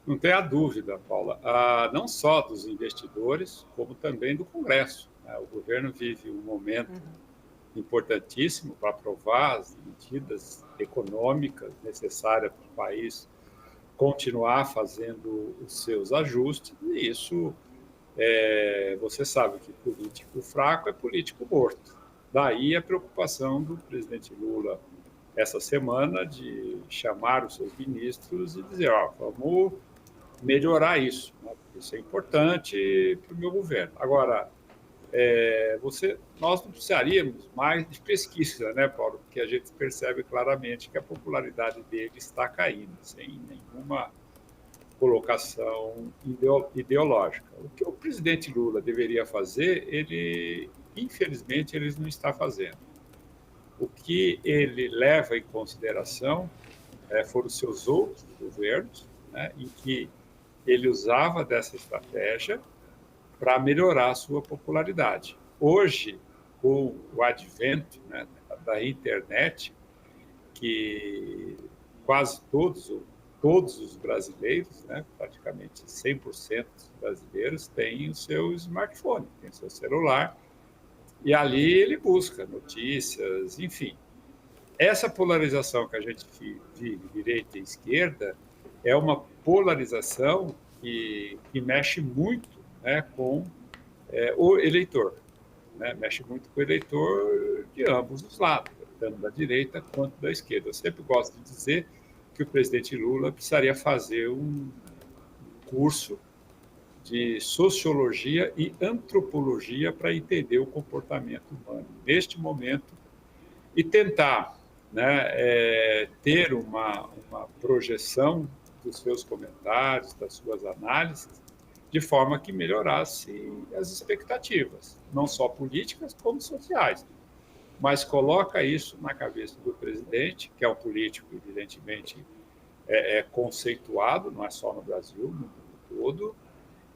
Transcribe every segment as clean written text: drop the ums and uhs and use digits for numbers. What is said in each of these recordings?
Não tenha dúvida, Paula, não só dos investidores, como também do Congresso, né? O governo vive um momento Uhum. importantíssimo para aprovar as medidas econômicas necessárias para o país continuar fazendo os seus ajustes, e isso, você sabe que político fraco é político morto. Daí a preocupação do presidente Lula essa semana de chamar os seus ministros e dizer, ó, vamos melhorar isso, né? Porque isso é importante para o meu governo. Agora, nós não precisaríamos mais de pesquisa, né, Paulo? Porque a gente percebe claramente que a popularidade dele está caindo, sem nenhuma colocação ideológica. O que o presidente Lula deveria fazer, ele, infelizmente, ele não está fazendo. O que ele leva em consideração foram os seus outros governos, né, em que ele usava dessa estratégia para melhorar a sua popularidade. Hoje, com o advento, né, da internet, que quase todos os brasileiros, né, praticamente 100% dos brasileiros, têm o seu smartphone, têm o seu celular, e ali ele busca notícias, enfim. Essa polarização que a gente vive, direita e esquerda, é uma polarização que mexe muito, né, com o eleitor, né? Mexe muito com o eleitor de ambos os lados, tanto da direita quanto da esquerda. Eu sempre gosto de dizer que o presidente Lula precisaria fazer um curso de sociologia e antropologia para entender o comportamento humano neste momento e tentar, né, ter uma projeção dos seus comentários, das suas análises, de forma que melhorasse as expectativas, não só políticas, como sociais. Mas coloca isso na cabeça do presidente, que é um político, evidentemente, conceituado, não é só no Brasil, no mundo todo,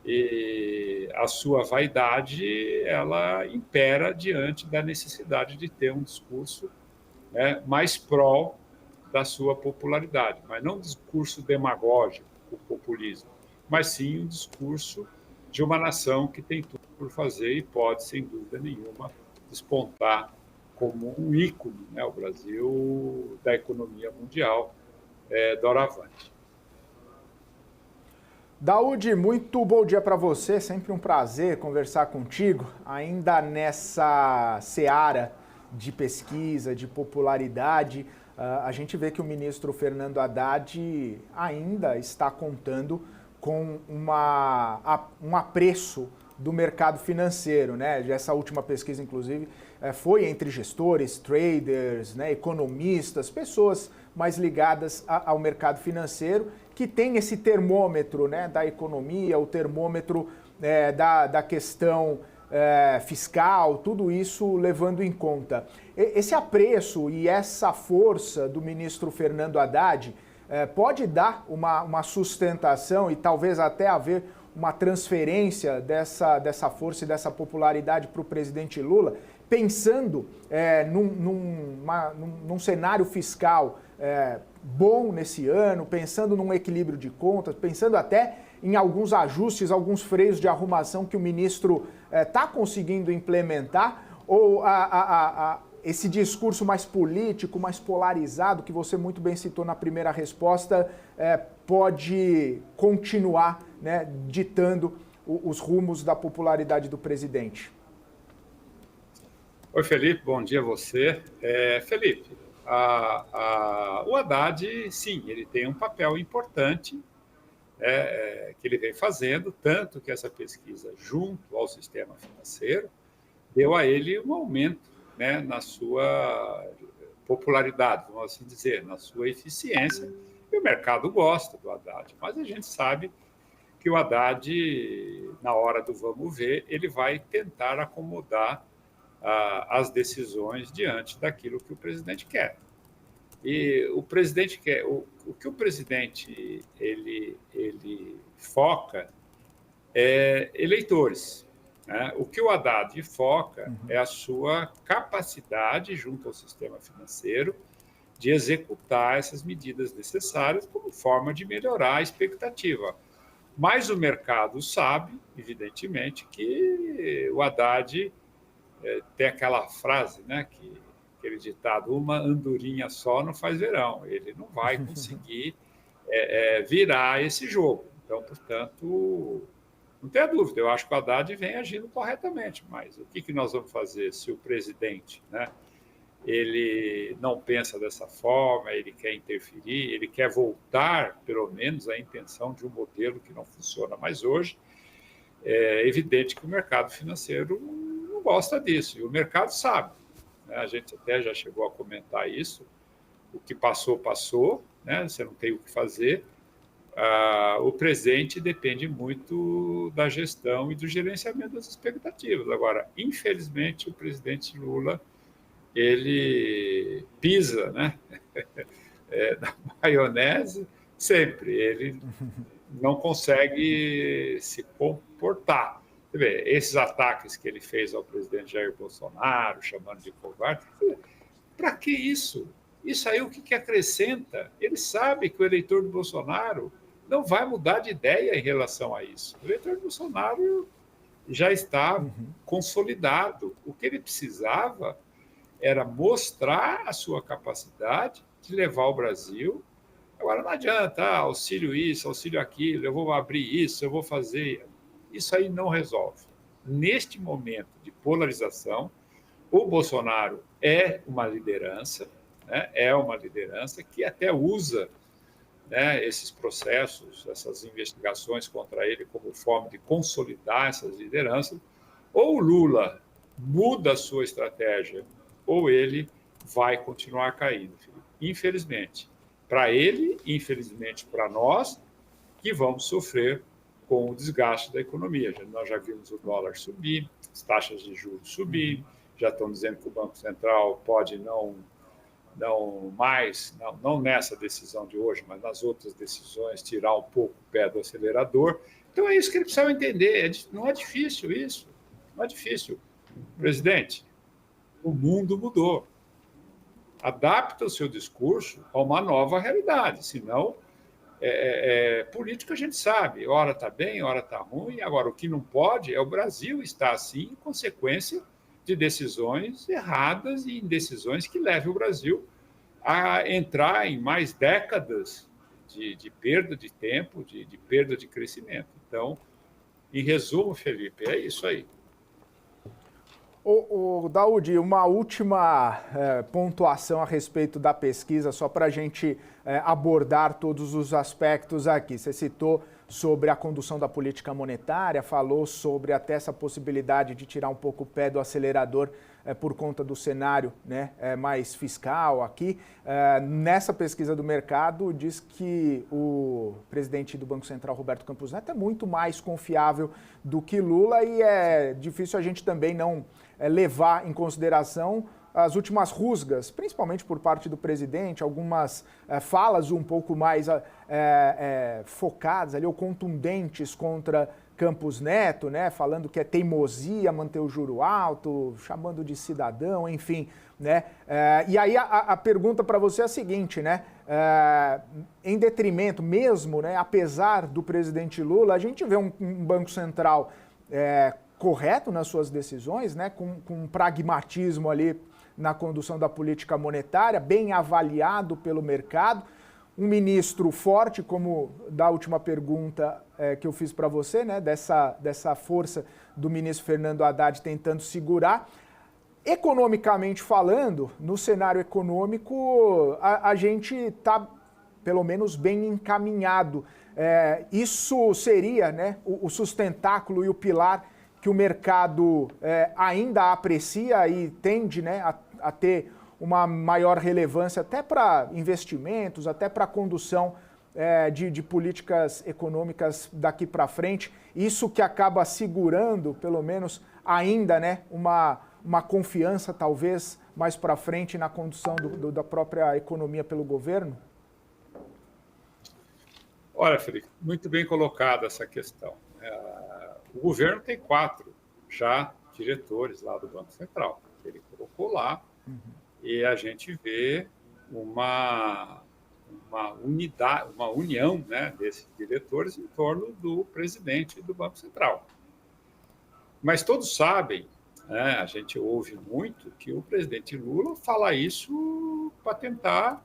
e a sua vaidade, ela impera diante da necessidade de ter um discurso, né, mais pró da sua popularidade, mas não um discurso demagógico, o populismo, mas sim um discurso de uma nação que tem tudo por fazer e pode, sem dúvida nenhuma, despontar como um ícone, né, o Brasil da economia mundial, doravante. Daúde, muito bom dia para você, sempre um prazer conversar contigo, ainda nessa seara de pesquisa, de popularidade. A gente vê que o ministro Fernando Haddad ainda está contando com um apreço do mercado financeiro, né? Essa última pesquisa, inclusive, foi entre gestores, traders, né, economistas, pessoas mais ligadas ao mercado financeiro, que tem esse termômetro, né, da economia, o termômetro da questão fiscal, tudo isso levando em conta. Esse apreço e essa força do ministro Fernando Haddad pode dar uma sustentação e talvez até haver uma transferência dessa força e dessa popularidade para o presidente Lula, pensando num cenário fiscal bom nesse ano, pensando num equilíbrio de contas, pensando até em alguns ajustes, alguns freios de arrumação que o ministro está conseguindo implementar, ou esse discurso mais político, mais polarizado, que você muito bem citou na primeira resposta, pode continuar, né, ditando os rumos da popularidade do presidente? Oi, Felipe, bom dia a você. Felipe, o Haddad, sim, ele tem um papel importante que ele vem fazendo, tanto que essa pesquisa, junto ao sistema financeiro, deu a ele um aumento, né, na sua popularidade, vamos assim dizer, na sua eficiência, e o mercado gosta do Haddad, mas a gente sabe que o Haddad, na hora do vamos ver, ele vai tentar acomodar as decisões diante daquilo que o presidente quer. E o presidente quer, o que o presidente ele foca é eleitores, né? O que o Haddad foca é a sua capacidade, junto ao sistema financeiro, de executar essas medidas necessárias como forma de melhorar a expectativa. Mas o mercado sabe, evidentemente, que o Haddad tem aquela frase, né, aquele ditado, uma andorinha só não faz verão. Ele não vai conseguir virar esse jogo. Então, portanto, não tenha dúvida, eu acho que o Haddad vem agindo corretamente, mas o que nós vamos fazer se o presidente, né, ele não pensa dessa forma, ele quer interferir, ele quer voltar, pelo menos, à intenção de um modelo que não funciona mais hoje? É evidente que o mercado financeiro não gosta disso, e o mercado sabe, né? A gente até já chegou a comentar isso, o que passou, passou, né? Você não tem o que fazer. O presente depende muito da gestão e do gerenciamento das expectativas. Agora, infelizmente, o presidente Lula ele pisa, né, na maionese sempre. Ele não consegue se comportar. Você vê, esses ataques que ele fez ao presidente Jair Bolsonaro, chamando de covarde, para que isso? Isso aí o que acrescenta? Ele sabe que o eleitor do Bolsonaro não vai mudar de ideia em relação a isso. O eleitor do Bolsonaro já está consolidado. O que ele precisava era mostrar a sua capacidade de levar o Brasil. Agora, não adianta, auxílio isso, auxílio aquilo, eu vou abrir isso, eu vou fazer. Isso aí não resolve. Neste momento de polarização, o Bolsonaro é uma liderança, né? É uma liderança que até usa, né, esses processos, essas investigações contra ele como forma de consolidar essas lideranças. Ou o Lula muda a sua estratégia, ou ele vai continuar caindo, Felipe. Infelizmente. Para ele, infelizmente para nós, que vamos sofrer com o desgaste da economia. Nós já vimos o dólar subir, as taxas de juros subir, já estão dizendo que o Banco Central pode não mais, não nessa decisão de hoje, mas nas outras decisões, tirar um pouco o pé do acelerador. Então é isso que ele precisa entender. Não é difícil isso, não é difícil. Presidente, o mundo mudou. Adapta o seu discurso a uma nova realidade, senão política a gente sabe, hora está bem, hora está ruim. Agora, o que não pode é o Brasil estar assim em consequência de decisões erradas e indecisões que levem o Brasil a entrar em mais décadas de perda de tempo, de perda de crescimento. Então, em resumo, Felipe, é isso aí. O Daudi, uma última pontuação a respeito da pesquisa, só para a gente abordar todos os aspectos aqui. Você citou sobre a condução da política monetária, falou sobre até essa possibilidade de tirar um pouco o pé do acelerador por conta do cenário, né, mais fiscal aqui. Nessa pesquisa do mercado, diz que o presidente do Banco Central, Roberto Campos Neto, é muito mais confiável do que Lula, e é difícil a gente também não levar em consideração as últimas rusgas, principalmente por parte do presidente, algumas falas um pouco mais focadas ali, ou contundentes contra Campos Neto, né, falando que é teimosia manter o juro alto, chamando de cidadão, enfim, né? E aí a pergunta para você é a seguinte, né? Em detrimento mesmo, né, apesar do presidente Lula, a gente vê um Banco Central correto nas suas decisões, né, com um pragmatismo ali na condução da política monetária, bem avaliado pelo mercado, um ministro forte, como da última pergunta que eu fiz para você, né, dessa força do ministro Fernando Haddad tentando segurar. Economicamente falando, no cenário econômico, a gente está, pelo menos, bem encaminhado. Isso seria, né, o sustentáculo e o pilar que o mercado ainda aprecia e tende, né, a ter uma maior relevância até para investimentos, até para a condução de políticas econômicas daqui para frente. Isso que acaba segurando, pelo menos ainda, né, uma confiança talvez mais para frente na condução da própria economia pelo governo? Olha, Felipe, muito bem colocada essa questão. O governo tem 4 já diretores lá do Banco Central. Ele colocou lá e a gente vê uma unidade, uma união, né, desses diretores em torno do presidente do Banco Central. Mas todos sabem, né, a gente ouve muito, que o presidente Lula fala isso para tentar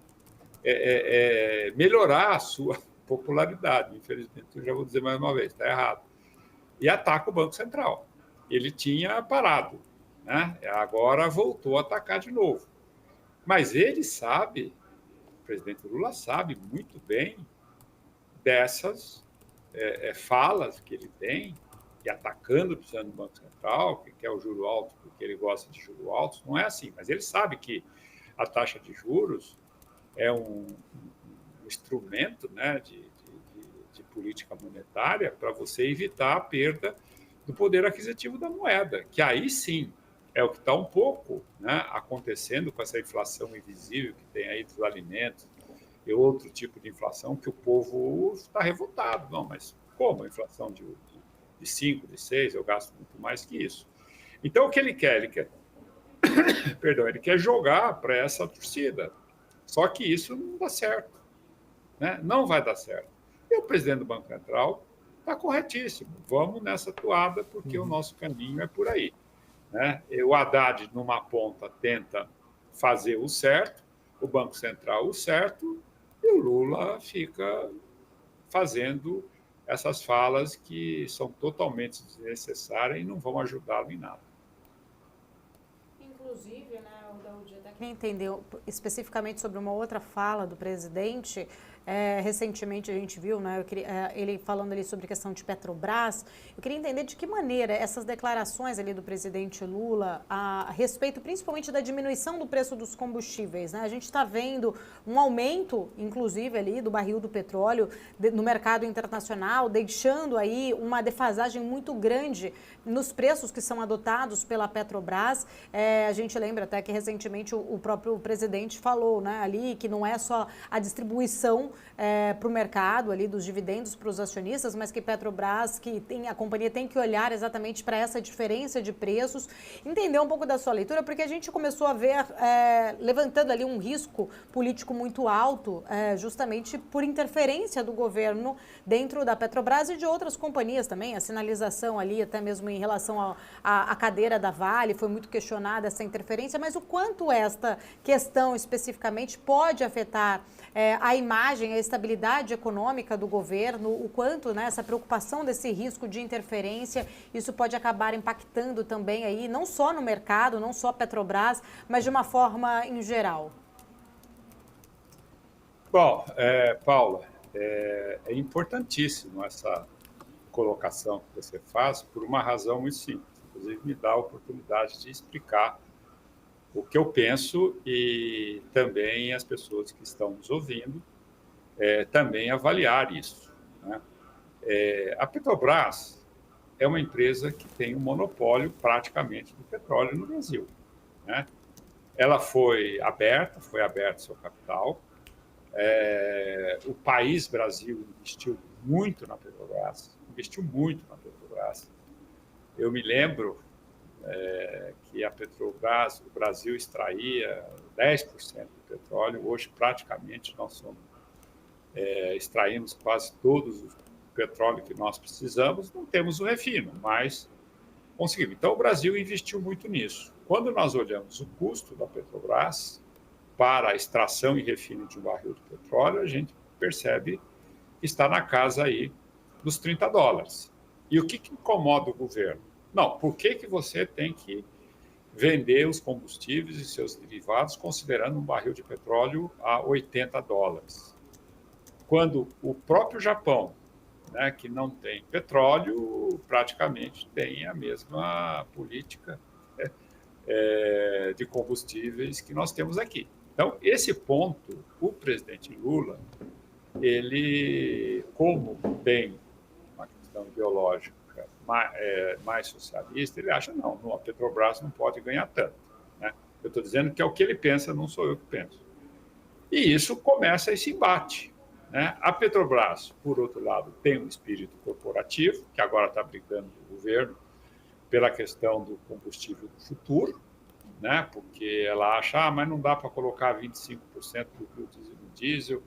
melhorar a sua popularidade. Infelizmente, eu já vou dizer mais uma vez, está errado. E ataca o Banco Central. Ele tinha parado, né? Agora voltou a atacar de novo. Mas ele sabe, o presidente Lula sabe muito bem dessas falas que ele tem, e atacando o presidente do Banco Central, que quer o juro alto porque ele gosta de juro altos. Não é assim, mas ele sabe que a taxa de juros é um instrumento, né, de política monetária para você evitar a perda do poder aquisitivo da moeda, que aí sim é o que está um pouco, né, acontecendo com essa inflação invisível que tem aí dos alimentos e outro tipo de inflação que o povo está revoltado. Não, mas como a inflação de 5, de 6, eu gasto muito mais que isso. Então, o que ele quer? Perdão, ele quer jogar para essa torcida. Só que isso não dá certo, né? Não vai dar certo. E o presidente do Banco Central está corretíssimo. Vamos nessa toada, porque o nosso caminho é por aí, né? O Haddad, numa ponta, tenta fazer o certo, o Banco Central o certo, e o Lula fica fazendo essas falas que são totalmente desnecessárias e não vão ajudá-lo em nada. Inclusive, né, o Daudi, até queria entender especificamente sobre uma outra fala do presidente. Recentemente a gente viu, né, ele falando ali sobre a questão de Petrobras. Eu queria entender de que maneira essas declarações ali do presidente Lula a respeito principalmente da diminuição do preço dos combustíveis, né? A gente está vendo um aumento, inclusive ali do barril do petróleo no mercado internacional, deixando aí uma defasagem muito grande nos preços que são adotados pela Petrobras. A gente lembra até que recentemente o próprio presidente falou, né, ali que não é só a distribuição para o mercado ali dos dividendos para os acionistas, mas que Petrobras, a companhia tem que olhar exatamente para essa diferença de preços, entender um pouco da sua leitura, porque a gente começou a ver levantando ali um risco político muito alto, justamente por interferência do governo dentro da Petrobras e de outras companhias também. A sinalização ali, até mesmo em relação à cadeira da Vale, foi muito questionada essa interferência, mas o quanto esta questão especificamente pode afetar a imagem, a estabilidade econômica do governo, o quanto, né, essa preocupação desse risco de interferência, isso pode acabar impactando também aí, não só no mercado, não só Petrobras, mas de uma forma em geral. Bom, Paula, é importantíssimo essa colocação que você faz por uma razão muito simples. Inclusive, me dá a oportunidade de explicar o que eu penso e também as pessoas que estão nos ouvindo também avaliar isso, né? A Petrobras é uma empresa que tem um monopólio praticamente do petróleo no Brasil, né? Ela foi aberto seu capital. O país Brasil investiu muito na Petrobras, Eu me lembro que a Petrobras, o Brasil extraía 10% do petróleo. Hoje, praticamente, nós extraímos quase todos o petróleo que nós precisamos. Não temos o refino, mas conseguimos. Então, o Brasil investiu muito nisso. Quando nós olhamos o custo da Petrobras para a extração e refino de um barril de petróleo, a gente percebe que está na casa aí dos $30. E o que incomoda o governo? Não, por que você tem que vender os combustíveis e seus derivados considerando um barril de petróleo a $80? Quando o próprio Japão, né, que não tem petróleo, praticamente tem a mesma política de combustíveis que nós temos aqui. Então, esse ponto, o presidente Lula, ele, como tem uma questão ideológica mais socialista, ele acha, não, a Petrobras não pode ganhar tanto, né? Eu estou dizendo que é o que ele pensa, não sou eu que penso. E isso começa esse embate, né? A Petrobras, por outro lado, tem um espírito corporativo, que agora está brigando com o governo pela questão do combustível do futuro, né? Porque ela acha, mas não dá para colocar 25% do diesel,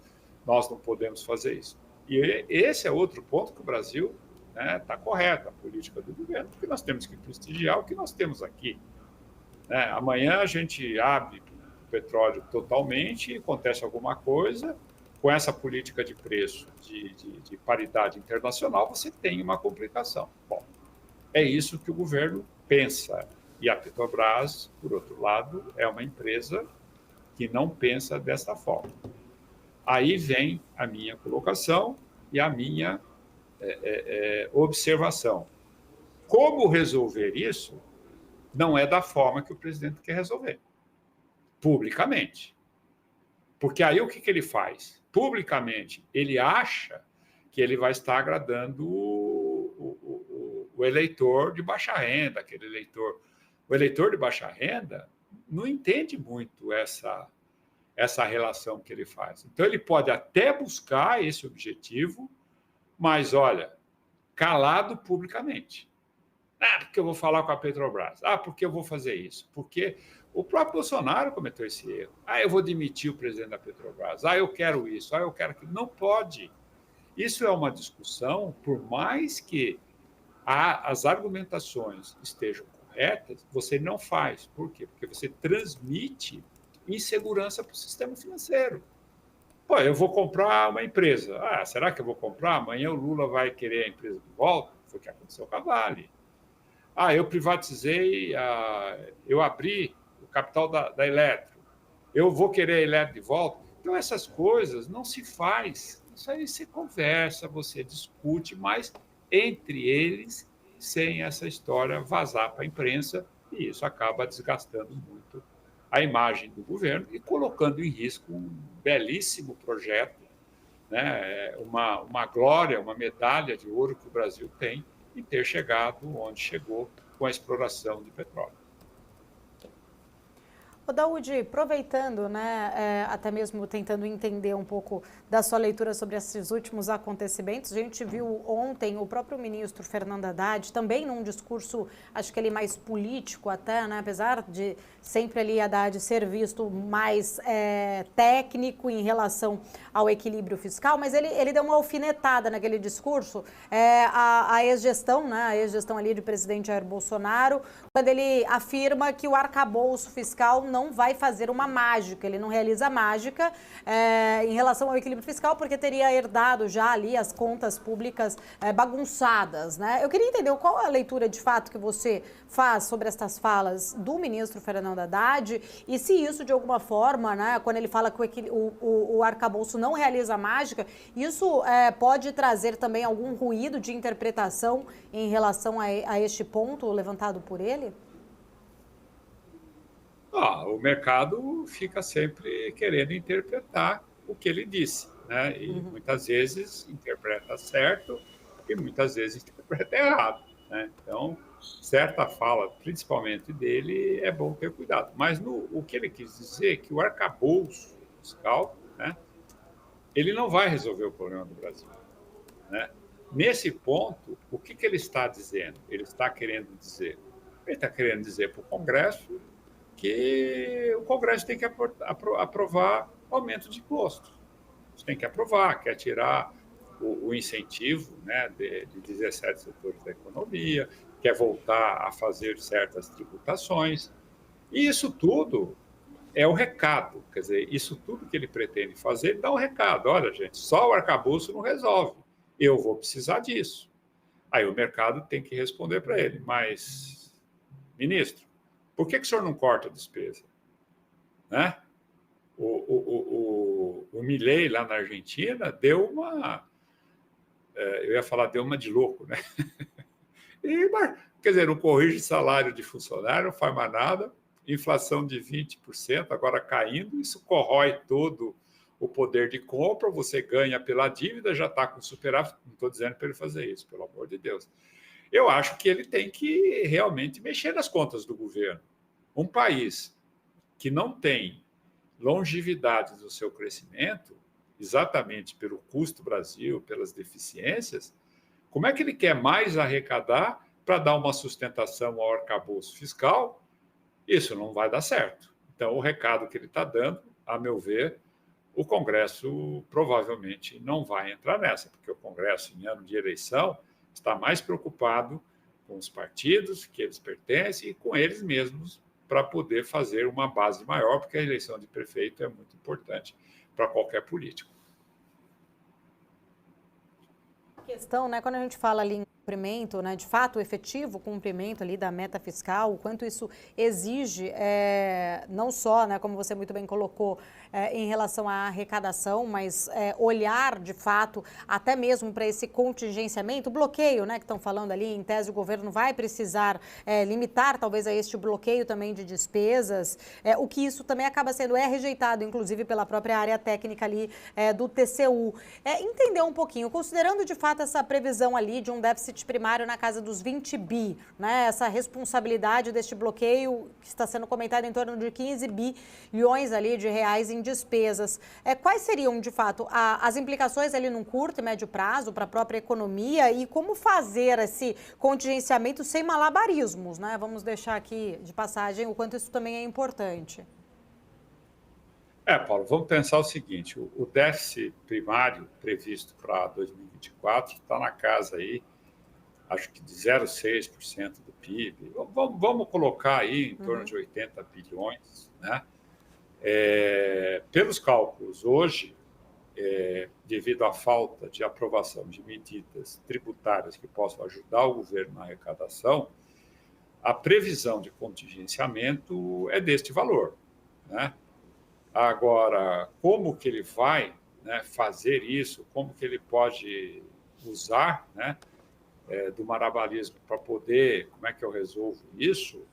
nós não podemos fazer isso. E esse é outro ponto que o Brasil está correto, a política do governo, porque nós temos que prestigiar o que nós temos aqui. Né? Amanhã a gente abre o petróleo totalmente e acontece alguma coisa, com essa política de preço de paridade internacional, você tem uma complicação. Bom, é isso que o governo pensa. E a Petrobras, por outro lado, é uma empresa que não pensa dessa forma. Aí vem a minha colocação e a minha observação. Como resolver isso não é da forma que o presidente quer resolver, publicamente. Porque aí o que ele faz? Publicamente, ele acha que ele vai estar agradando o eleitor de baixa renda, aquele eleitor. O eleitor de baixa renda não entende muito essa relação que ele faz. Então, ele pode até buscar esse objetivo, mas, olha, calado publicamente. Porque eu vou falar com a Petrobras. Porque eu vou fazer isso. Porque o próprio Bolsonaro cometeu esse erro. Eu vou demitir o presidente da Petrobras. Eu quero isso. Eu quero aquilo. Não pode. Isso é uma discussão, por mais que as argumentações estejam corretas, você não faz. Por quê? Porque você transmite insegurança para o sistema financeiro. Eu vou comprar uma empresa. Será que eu vou comprar? Amanhã o Lula vai querer a empresa de volta? Foi o que aconteceu com a Vale. Eu privatizei, eu abri o capital da Eletro. Eu vou querer a Eletro de volta. Então, essas coisas não se faz. Isso aí você conversa, você discute, mas entre eles, sem essa história vazar para a imprensa, e isso acaba desgastando muito a imagem do governo e colocando em risco um belíssimo projeto, né? Uma glória, uma medalha de ouro que o Brasil tem em ter chegado onde chegou com a exploração de petróleo. Daúde, aproveitando, né, até mesmo tentando entender um pouco da sua leitura sobre esses últimos acontecimentos, a gente viu ontem o próprio ministro Fernando Haddad, também num discurso, acho que ele mais político até, né, apesar de sempre ali Haddad ser visto mais técnico em relação ao equilíbrio fiscal, mas ele deu uma alfinetada naquele discurso a ex-gestão, né, a ex-gestão ali do presidente Jair Bolsonaro, quando ele afirma que o arcabouço fiscal não vai fazer uma mágica, ele não realiza mágica em relação ao equilíbrio fiscal, porque teria herdado já ali as contas públicas bagunçadas, né? Eu queria entender qual é a leitura de fato que você faz sobre estas falas do ministro Fernando Haddad e se isso de alguma forma, né, quando ele fala que o arcabouço não realiza mágica, isso pode trazer também algum ruído de interpretação em relação a este ponto levantado por ele? O mercado fica sempre querendo interpretar o que ele disse, né? E muitas vezes interpreta certo e muitas vezes interpreta errado, né? Então, certa fala, principalmente dele, é bom ter cuidado. Mas o que ele quis dizer é que o arcabouço fiscal, né, ele não vai resolver o problema do Brasil, né? Nesse ponto, o que ele está dizendo? Ele está querendo dizer para o Congresso que o Congresso tem que aprovar aumento de imposto. Tem que aprovar, quer tirar o incentivo, né, de 17 setores da economia, quer voltar a fazer certas tributações. E isso tudo é o recado. Quer dizer, isso tudo que ele pretende fazer, ele dá um recado. Olha, gente, só o arcabouço não resolve. Eu vou precisar disso. Aí o mercado tem que responder para ele. Mas, ministro, por que o senhor não corta a despesa? Né? O Milei, lá na Argentina, deu uma... eu ia falar, deu uma de louco, né? Quer dizer, não corrige salário de funcionário, não faz mais nada, inflação de 20%, agora caindo, isso corrói todo o poder de compra, você ganha pela dívida, já está com superávit. Não estou dizendo para ele fazer isso, pelo amor de Deus. Eu acho que ele tem que realmente mexer nas contas do governo. Um país que não tem longevidade do seu crescimento, exatamente pelo custo Brasil, pelas deficiências, como é que ele quer mais arrecadar para dar uma sustentação ao arcabouço fiscal Isso não vai dar certo. Então, o recado que ele está dando, a meu ver, o Congresso provavelmente não vai entrar nessa, porque o Congresso, em ano de eleição, está mais preocupado com os partidos que eles pertencem e com eles mesmos para poder fazer uma base maior, porque a eleição de prefeito é muito importante para qualquer político. A questão, né, quando a gente fala ali em cumprimento, né, de fato, o efetivo cumprimento ali da meta fiscal, o quanto isso exige, não só, né, como você muito bem colocou, em relação à arrecadação, mas olhar, de fato, até mesmo para esse contingenciamento, bloqueio, né, que estão falando ali, em tese o governo vai precisar limitar, talvez, a este bloqueio também de despesas, o que isso também acaba sendo rejeitado, inclusive, pela própria área técnica ali do TCU. Entender um pouquinho, considerando, de fato, essa previsão ali de um déficit primário na casa dos 20 bi, né? Essa responsabilidade deste bloqueio que está sendo comentado em torno de 15 bilhões ali de reais em despesas. Quais seriam, de fato, as implicações ali num curto e médio prazo para a própria economia e como fazer esse contingenciamento sem malabarismos, né? Vamos deixar aqui de passagem o quanto isso também é importante. Paulo, vamos pensar o seguinte, o déficit primário previsto para 2024 está na casa aí, acho que de 0,6% do PIB. Vamos colocar aí em torno de 80 bilhões, né? Pelos cálculos, hoje, devido à falta de aprovação de medidas tributárias que possam ajudar o governo na arrecadação, a previsão de contingenciamento é deste valor, né? Agora, como que ele vai, né, fazer isso, como que ele pode usar, né, do malabarismo para poder, como é que eu resolvo isso?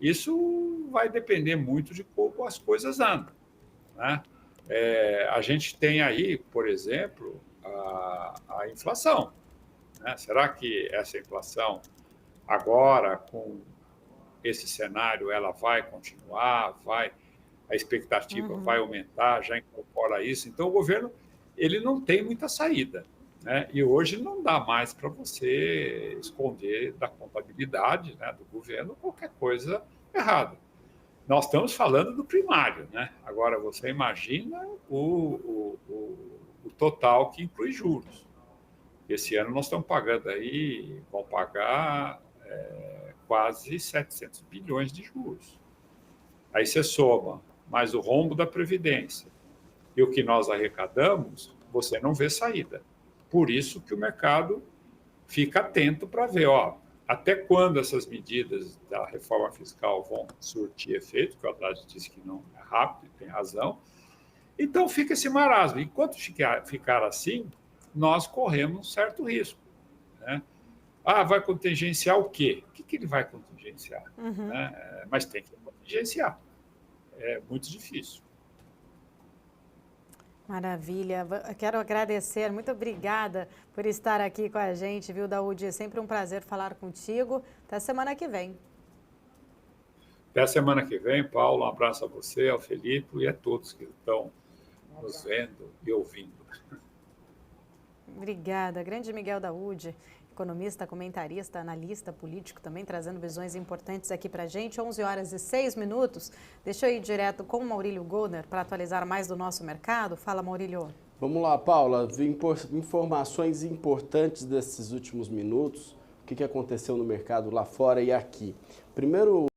Isso vai depender muito de como as coisas andam, né? A gente tem aí, por exemplo, a inflação, né? Será que essa inflação, agora, com esse cenário, ela vai continuar, a expectativa vai aumentar, já incorpora isso? Então, o governo ele não tem muita saída, né? E hoje não dá mais para você esconder da contabilidade, né, do governo qualquer coisa errada. Nós estamos falando do primário, né? Agora, você imagina o total que inclui juros. Esse ano nós estamos pagando aí, vão pagar quase 700 bilhões de juros. Aí você soma mais o rombo da Previdência e o que nós arrecadamos, você não vê saída. Por isso que o mercado fica atento para ver, até quando essas medidas da reforma fiscal vão surtir efeito, que o Haddad disse que não é rápido, e tem razão. Então fica esse marasmo. Enquanto ficar assim, nós corremos um certo risco, né? Vai contingenciar o quê? O que ele vai contingenciar? Né? Mas tem que contingenciar. É muito difícil. Maravilha. Quero agradecer. Muito obrigada por estar aqui com a gente, viu, Daúde? É sempre um prazer falar contigo. Até semana que vem. Até semana que vem, Paulo. Um abraço a você, ao Felipe e a todos que estão nos vendo e ouvindo. Obrigada. Grande Miguel Daúde, economista, comentarista, analista político, também trazendo visões importantes aqui para a gente. 11h06. Deixa eu ir direto com o Maurílio Goldner para atualizar mais do nosso mercado. Fala, Maurílio. Vamos lá, Paula. Informações importantes desses últimos minutos. O que aconteceu no mercado lá fora e aqui. Primeiro,